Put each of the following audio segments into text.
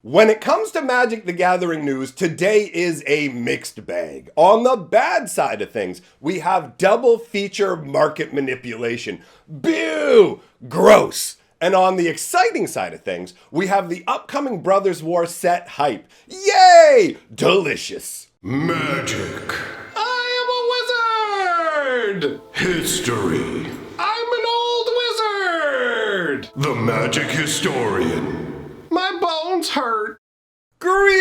When it comes to Magic the Gathering news, today is a mixed bag. On the bad side of things, we have double feature market manipulation. Boo! Gross! And on the exciting side of things, we have the upcoming Brothers War set hype. Yay! Delicious. Magic. I am a wizard! History. I'm an old wizard! The Magic Historian. My bones hurt. Greetings!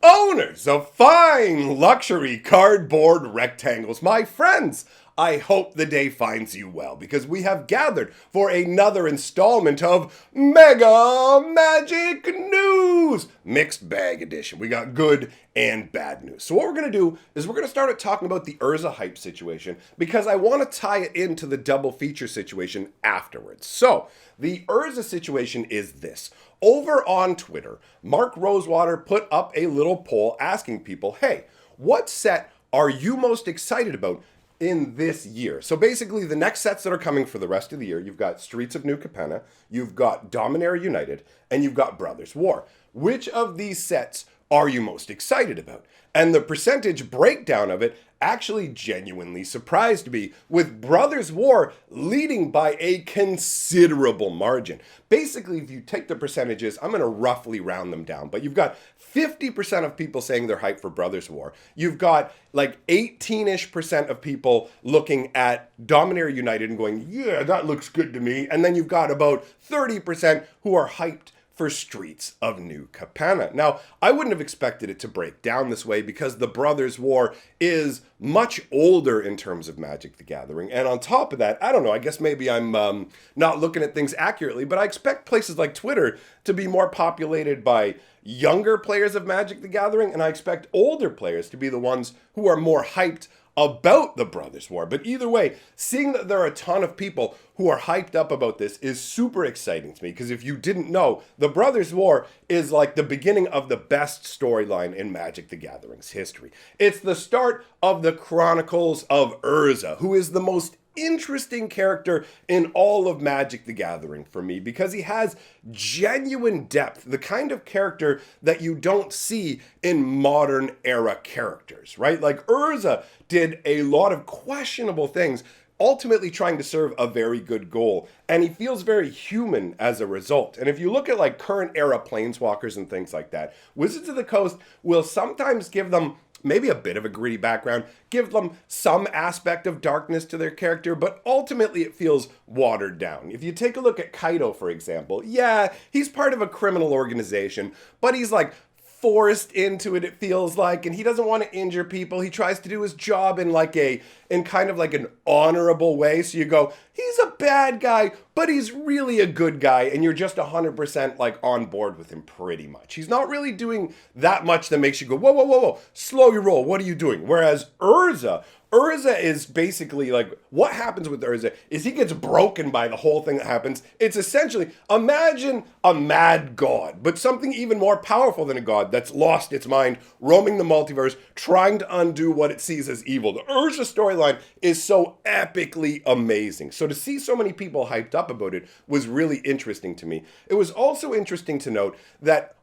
Owners of fine luxury cardboard rectangles, my friends! I hope the day finds you well because we have gathered for another installment of Mega Magic News! Mixed bag edition. We got good and bad news. So what we're going to do is we're going to start talking about the Urza hype situation because I want to tie it into the double feature situation afterwards. So the Urza situation is this. Over on Twitter, Mark Rosewater put up a little poll asking people, hey, what set are you most excited about in this year? So basically the next sets that are coming for the rest of the year, you've got Streets of New Capenna, you've got Dominaria United, and you've got Brothers War. Which of these sets are you most excited about? And the percentage breakdown of it actually genuinely surprised me, with Brothers War leading by a considerable margin. Basically, if you take the percentages, I'm going to roughly round them down, but you've got 50% of people saying they're hyped for Brothers War. You've got like 18-ish% of people looking at Dominaria United and going, yeah, that looks good to me. And then you've got about 30% who are hyped for Streets of New Capenna. Now, I wouldn't have expected it to break down this way because the Brothers War is much older in terms of Magic the Gathering. And on top of that, I don't know, I guess maybe I'm not looking at things accurately, but I expect places like Twitter to be more populated by younger players of Magic the Gathering, and I expect older players to be the ones who are more hyped about the Brothers War. But either way, seeing that there are a ton of people who are hyped up about this is super exciting to me, because if you didn't know, the Brothers War is like the beginning of the best storyline in Magic the Gathering's history. It's the start of the Chronicles of Urza, who is the most interesting character in all of Magic the Gathering for me, because he has genuine depth, the kind of character that you don't see in modern era characters, right? Like Urza did a lot of questionable things, ultimately trying to serve a very good goal, and he feels very human as a result. And if you look at like current era planeswalkers and things like that, Wizards of the Coast will sometimes give them maybe a bit of a gritty background, give them some aspect of darkness to their character, but ultimately it feels watered down. If you take a look at Kaito, for example, yeah, he's part of a criminal organization, but he's like forced into it feels like, and he doesn't want to injure people. He tries to do his job in kind of like an honorable way. So you go, he's a bad guy, but he's really a good guy, and you're just 100% like on board with him pretty much. He's not really doing that much that makes you go, whoa, whoa, whoa, whoa, slow your roll. What are you doing? Whereas Urza is basically like, what happens with Urza is he gets broken by the whole thing that happens. It's essentially, imagine a mad god, but something even more powerful than a god that's lost its mind, roaming the multiverse, trying to undo what it sees as evil. The Urza storyline is so epically amazing. So to see so many people hyped up about it was really interesting to me. It was also interesting to note that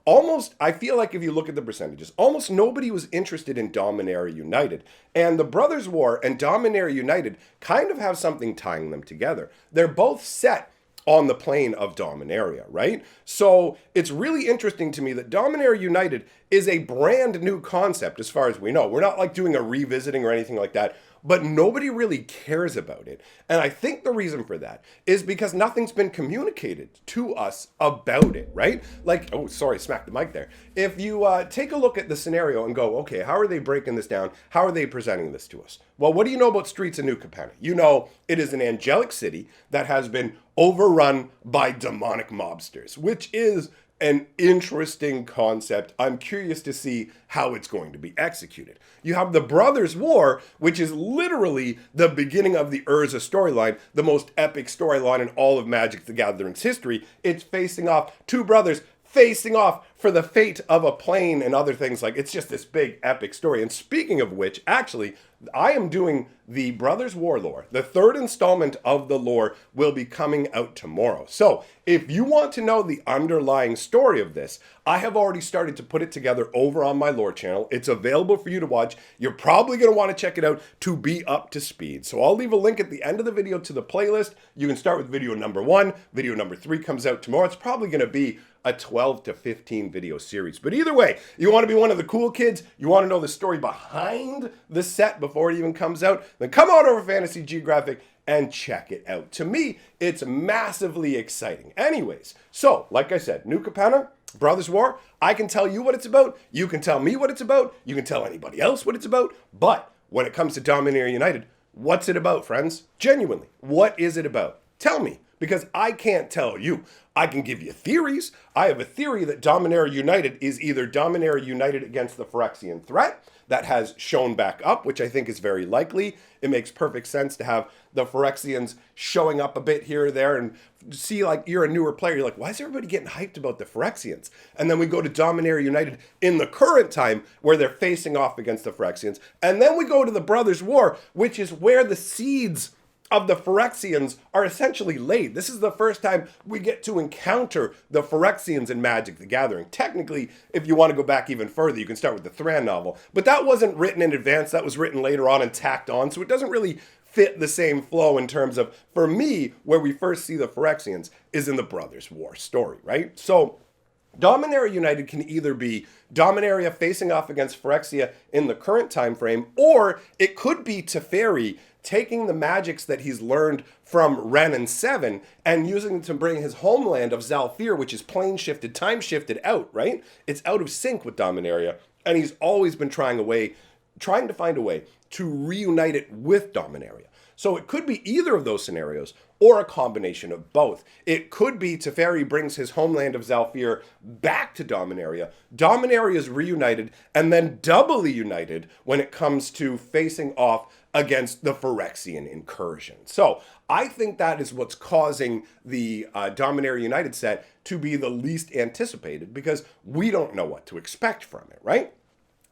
I feel like if you look at the percentages, almost nobody was interested in Dominaria United. And the Brothers War and Dominaria United kind of have something tying them together. They're both set on the plane of Dominaria, right? So it's really interesting to me that Dominaria United is a brand new concept as far as we know. We're not like doing a revisiting or anything like that, but nobody really cares about it. And I think the reason for that is because nothing's been communicated to us about it, right? Like, oh, sorry, smacked the mic there. If you take a look at the scenario and go, okay, how are they breaking this down? How are they presenting this to us? Well, what do you know about Streets of New Capenna? You know it is an angelic city that has been overrun by demonic mobsters, which is an interesting concept. I'm curious to see how it's going to be executed. You have the Brothers War, which is literally the beginning of the Urza storyline, the most epic storyline in all of Magic the Gathering's history. It's facing off two brothers facing off for the fate of a plane and other things. Like, it's just this big epic story. And speaking of which, actually, I am doing the Brothers War lore. The third installment of the lore will be coming out tomorrow. So if you want to know the underlying story of this, I have already started to put it together over on my lore channel. It's available for you to watch. You're probably going to want to check it out to be up to speed. So I'll leave a link at the end of the video to the playlist. You can start with video number 1. Video number 3 comes out tomorrow. It's probably going to be a 12 to 15 video series. But either way, you want to be one of the cool kids, you want to know the story behind the set before it even comes out, then come on over to Fantasy Geographic and check it out. To me, it's massively exciting. Anyways, so like I said, New Capenna, Brothers War, I can tell you what it's about, you can tell me what it's about, you can tell anybody else what it's about, but when it comes to Dominaria United, what's it about, friends? Genuinely, what is it about? Tell me. Because I can't tell you. I can give you theories. I have a theory that Dominaria United is either Dominaria United against the Phyrexian threat that has shown back up, which I think is very likely. It makes perfect sense to have the Phyrexians showing up a bit here or there and see, like, you're a newer player. You're like, why is everybody getting hyped about the Phyrexians? And then we go to Dominaria United in the current time where they're facing off against the Phyrexians. And then we go to the Brothers War, which is where the seeds of the Phyrexians are essentially laid. This is the first time we get to encounter the Phyrexians in Magic the Gathering. Technically, if you want to go back even further, you can start with the Thran novel. But that wasn't written in advance. That was written later on and tacked on. So it doesn't really fit the same flow in terms of, for me, where we first see the Phyrexians is in the Brothers War story, right? So Dominaria United can either be Dominaria facing off against Phyrexia in the current time frame, or it could be Teferi taking the magics that he's learned from Ren and Seven and using them to bring his homeland of Zalfir, which is plane shifted, time shifted out, right? It's out of sync with Dominaria, and he's always been trying to find a way to reunite it with Dominaria. So it could be either of those scenarios or a combination of both. It could be Teferi brings his homeland of Zalfir back to Dominaria. Dominaria is reunited and then doubly united when it comes to facing off against the Phyrexian incursion. So I think that is what's causing the Dominaria United set to be the least anticipated because we don't know what to expect from it, right?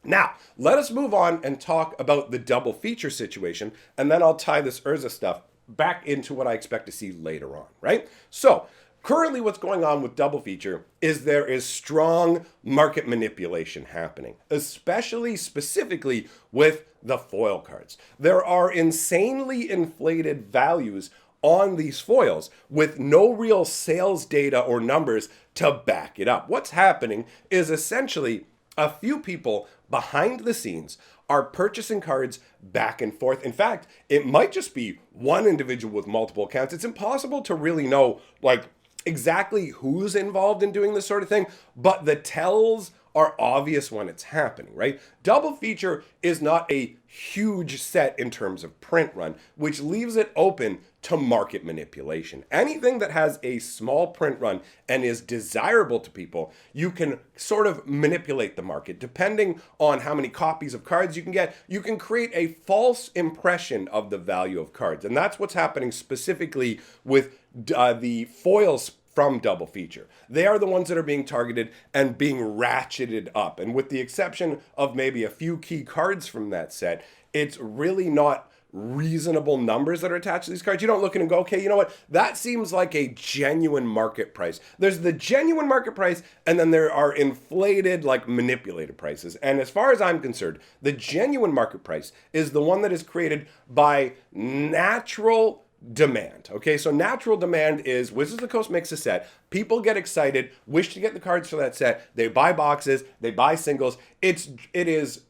Now, let us move on and talk about the double feature situation, and then I'll tie this Urza stuff back into what I expect to see later on, right? So, currently what's going on with double feature is there is strong market manipulation happening, especially specifically with the foil cards. There are insanely inflated values on these foils with no real sales data or numbers to back it up. What's happening is essentially a few people behind the scenes are purchasing cards back and forth. In fact, it might just be one individual with multiple accounts. It's impossible to really know, like, exactly who's involved in doing this sort of thing, but the tells are obvious when it's happening, right? Double feature is not a huge set in terms of print run, which leaves it open to market manipulation. Anything that has a small print run and is desirable to people, you can sort of manipulate the market. Depending on how many copies of cards you can get, you can create a false impression of the value of cards. And that's what's happening specifically with the foils from double feature. They are the ones that are being targeted and being ratcheted up. And with the exception of maybe a few key cards from that set, it's really not reasonable numbers that are attached to these cards. You don't look at it and go, okay, you know what? That seems like a genuine market price. There's the genuine market price, and then there are inflated, like, manipulated prices. And as far as I'm concerned, the genuine market price is the one that is created by natural demand. Okay, so natural demand is Wizards of the Coast makes a set. People get excited, wish to get the cards for that set. They buy boxes, they buy singles. It is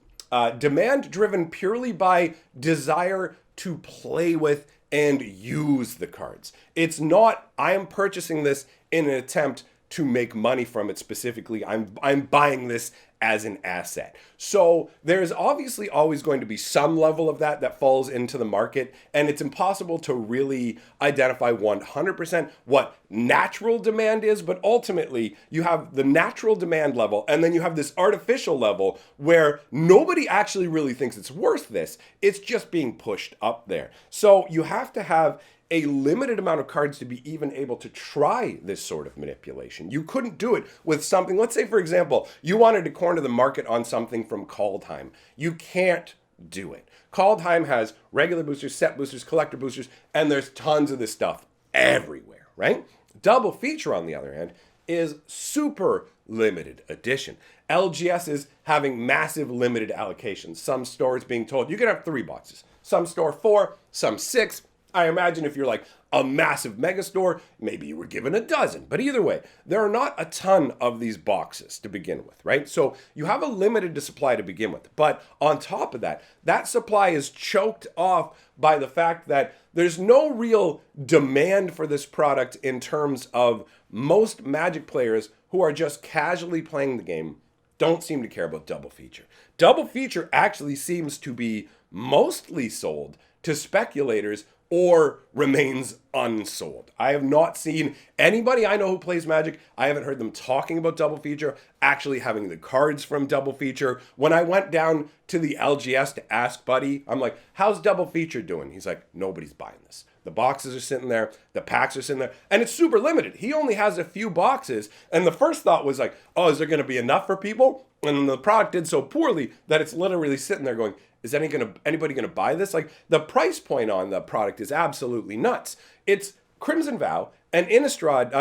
demand driven purely by desire to play with and use the cards. It's not, I am purchasing this in an attempt to make money from it specifically. I'm buying this as an asset. So there's obviously always going to be some level of that falls into the market, and it's impossible to really identify 100% what natural demand is, but ultimately you have the natural demand level, and then you have this artificial level where nobody actually really thinks it's worth this. It's just being pushed up there. So you have to have a limited amount of cards to be even able to try this sort of manipulation. You couldn't do it with something, let's say for example, you wanted to corner the market on something from Kaldheim. You can't do it. Kaldheim has regular boosters, set boosters, collector boosters, and there's tons of this stuff everywhere, right? Double Feature, on the other hand, is super limited edition. LGS is having massive limited allocations. Some stores being told you can have 3 boxes. Some store 4, some 6. I imagine if you're like a massive mega store, maybe you were given a dozen. But either way, there are not a ton of these boxes to begin with, right? So you have a limited supply to begin with. But on top of that, that supply is choked off by the fact that there's no real demand for this product in terms of most Magic players who are just casually playing the game don't seem to care about Double Feature. Double Feature actually seems to be mostly sold to speculators or remains unsold. I have not seen anybody I know who plays Magic. I haven't heard them talking about Double Feature, actually having the cards from Double Feature. When I went down to the LGS to ask Buddy, I'm like, how's Double Feature doing? He's like, nobody's buying this. The boxes are sitting there, the packs are sitting there, and it's super limited. He only has a few boxes, and the first thought was like, oh, is there going to be enough for people? And the product did so poorly that it's literally sitting there going, is anybody going to buy this? Like, the price point on the product is absolutely nuts. It's Crimson Vow and Innistrad,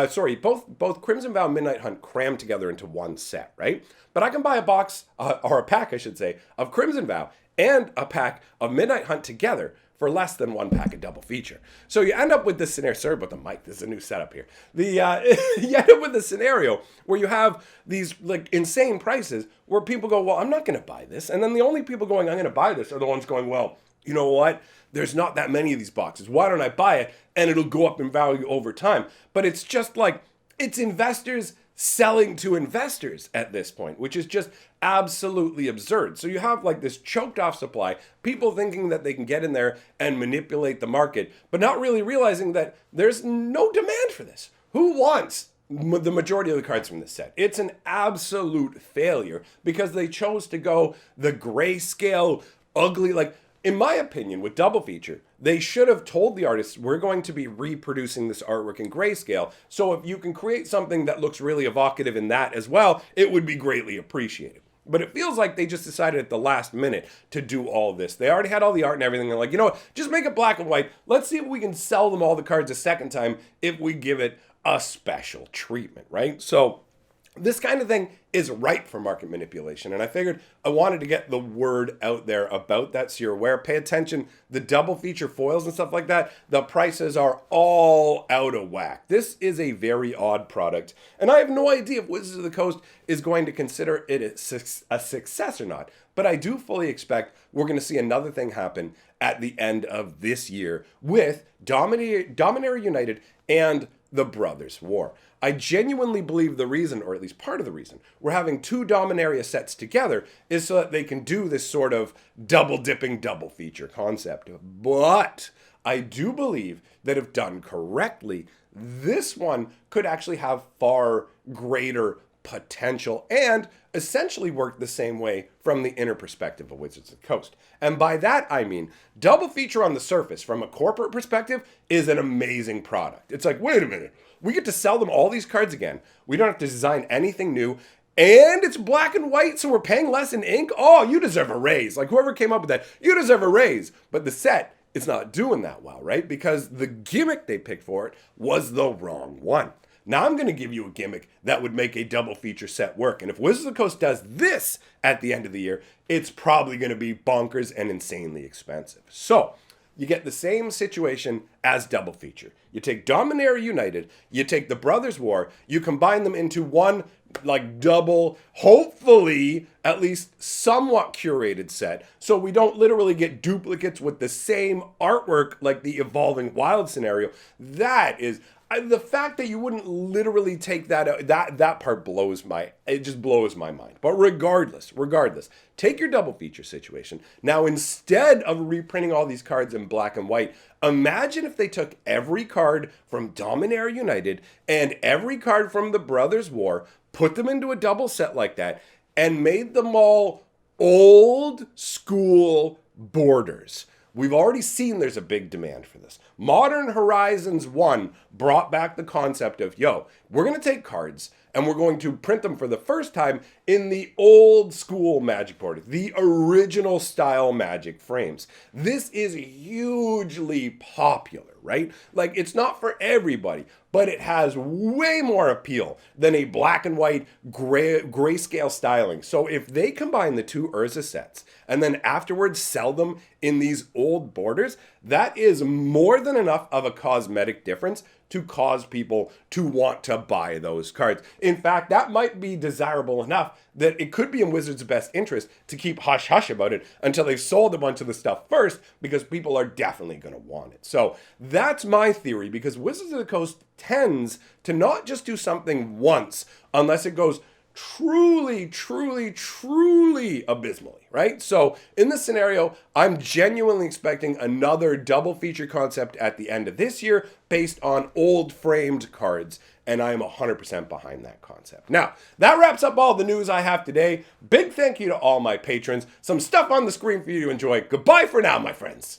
both Crimson Vow and Midnight Hunt crammed together into one set, right? But I can buy a box, or a pack, I should say, of Crimson Vow and a pack of Midnight Hunt together for less than 1 pack of Double Feature. So you end up with this scenario. Sorry about the mic. This is a new setup here. You end up with a scenario where you have these like insane prices where people go, well, I'm not going to buy this. And then the only people going, I'm going to buy this are the ones going, well, you know what? There's not that many of these boxes. Why don't I buy it? And it'll go up in value over time. But it's just like, it's investors selling to investors at this point, which is just absolutely absurd. So you have like this choked off supply, people thinking that they can get in there and manipulate the market, but not really realizing that there's no demand for this. Who wants the majority of the cards from this set? It's an absolute failure because they chose to go the grayscale, ugly, like, in my opinion, with Double Feature, they should have told the artists, we're going to be reproducing this artwork in grayscale. So if you can create something that looks really evocative in that as well, it would be greatly appreciated. But it feels like they just decided at the last minute to do all this. They already had all the art and everything. They're like, you know what, just make it black and white. Let's see if we can sell them all the cards a second time if we give it a special treatment, right? So this kind of thing is ripe for market manipulation, and I figured I wanted to get the word out there about that so you're aware. Pay attention. The Double Feature foils and stuff like that, the prices are all out of whack. This is a very odd product, and I have no idea if Wizards of the Coast is going to consider it a success or not, but I do fully expect we're going to see another thing happen at the end of this year with Dominaria United and the Brothers' War. I genuinely believe the reason, or at least part of the reason, we're having 2 Dominaria sets together is so that they can do this sort of double-dipping Double Feature concept. But I do believe that if done correctly, this one could actually have far greater potential and essentially work the same way from the inner perspective of Wizards of the Coast. And by that, I mean, Double Feature on the surface, from a corporate perspective, is an amazing product. It's like, wait a minute, we get to sell them all these cards again. We don't have to design anything new. And it's black and white, so we're paying less in ink. Oh, you deserve a raise. Like, whoever came up with that, you deserve a raise. But the set is not doing that well, right? Because the gimmick they picked for it was the wrong one. Now I'm going to give you a gimmick that would make a Double Feature set work. And if Wizards of the Coast does this at the end of the year, it's probably going to be bonkers and insanely expensive. So you get the same situation as Double Feature. You take Dominaria United, you take the Brothers' War, you combine them into one like double, hopefully at least somewhat curated set, so we don't literally get duplicates with the same artwork like the Evolving Wild scenario. That is... the fact that you wouldn't literally take that out, that part just blows my mind. But regardless, take your Double Feature situation. Now, instead of reprinting all these cards in black and white, imagine if they took every card from Dominaria United and every card from the Brothers' War, put them into a double set like that, and made them all old school borders. we've already seen there's a big demand for this. Modern Horizons 1 brought back the concept of, yo, we're going to take cards and we're going to print them for the first time in the old school Magic board, the original style Magic frames. This is hugely popular, right? Like, it's not for everybody, but it has way more appeal than a black and white grayscale styling. So if they combine the two Urza sets and then afterwards sell them in these old borders, that is more than enough of a cosmetic difference to cause people to want to buy those cards. In fact, that might be desirable enough that it could be in Wizards' best interest to keep hush-hush about it until they've sold a bunch of the stuff first, because people are definitely going to want it. So that's my theory, because Wizards of the Coast tends to not just do something once unless it goes truly abysmally, right? So in this scenario, I'm genuinely expecting another double feature concept at the end of this year based on old framed cards, and I am 100% behind that concept. Now, that wraps up all the news I have today. Big thank you to all my patrons. Some stuff on the screen for you to enjoy. Goodbye for now, my friends.